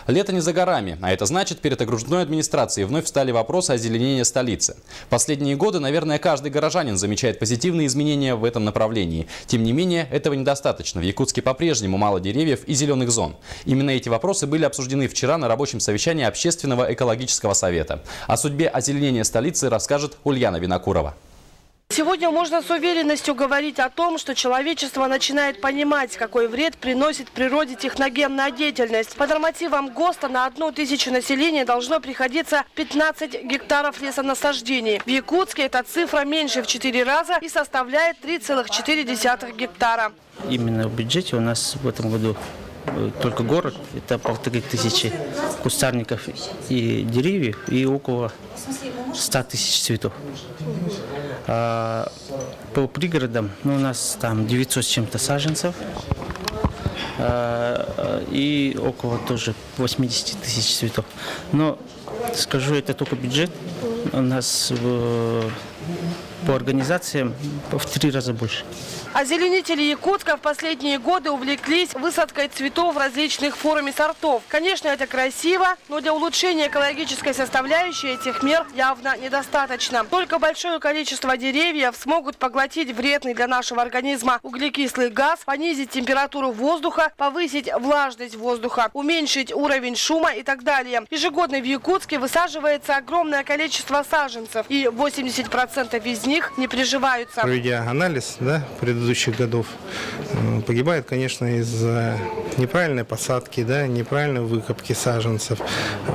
Лето не за горами, а это значит, перед окружной администрацией вновь встали вопросы озеленения столицы. В последние годы, наверное, каждый горожанин замечает позитивные изменения в этом направлении. Тем не менее, этого недостаточно. В Якутске по-прежнему мало деревьев и зеленых зон. Именно эти вопросы были обсуждены вчера на рабочем совещании Общественного экологического совета. О судьбе озеленения столицы расскажет Ульяна Винокурова. Сегодня можно с уверенностью говорить о том, что человечество начинает понимать, какой вред приносит природе техногенная деятельность. По нормативам ГОСТа на 1000 населения должно приходиться 15 гектаров лесонасаждений. В Якутске эта цифра меньше в 4 раза и составляет 3,4 гектара. Именно в бюджете у нас в этом году только город, это 1500 кустарников и деревьев и около 100 000 цветов. А по пригородам у нас там 900 с чем-то саженцев и около тоже 80 000 цветов. Но скажу, это только бюджет. У нас по организациям в 3 раза больше. Озеленители Якутска в последние годы увлеклись высадкой цветов различных форм и сортов. Конечно, это красиво, но для улучшения экологической составляющей этих мер явно недостаточно. Только большое количество деревьев смогут поглотить вредный для нашего организма углекислый газ, понизить температуру воздуха, повысить влажность воздуха, уменьшить уровень шума и так далее. Ежегодно в Якутске высаживается огромное количество саженцев, и 80% из них не приживаются. Проведя анализ предыдущих годов, погибает, конечно, из-за неправильной посадки, неправильной выкопки саженцев,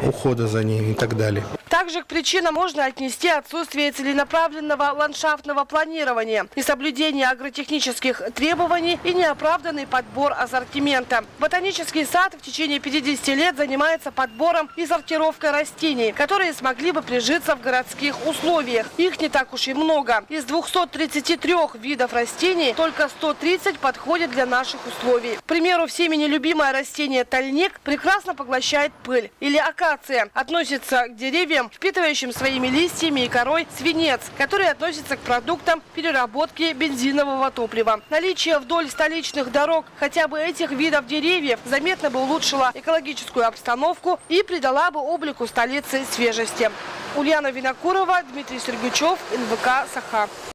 ухода за ними и так далее. Также к причинам можно отнести отсутствие целенаправленного ландшафтного планирования, несоблюдение агротехнических требований и неоправданный подбор ассортимента. Ботанический сад в течение 50 лет занимается подбором и сортировкой растений, которые смогли бы прижиться в городских условиях. Их не так уж и много. Из 233 видов растений только 130 подходят для наших условий. К примеру, всеми нелюбимое растение тальник прекрасно поглощает пыль. Или акация относится к деревьям, впитывающим своими листьями и корой свинец, который относится к продуктам переработки бензинового топлива. Наличие вдоль столичных дорог хотя бы этих видов деревьев заметно бы улучшило экологическую обстановку и придала бы облику столицы свежести. Ульяна Винокурова, Дмитрий Сергучев, НВК «Саха».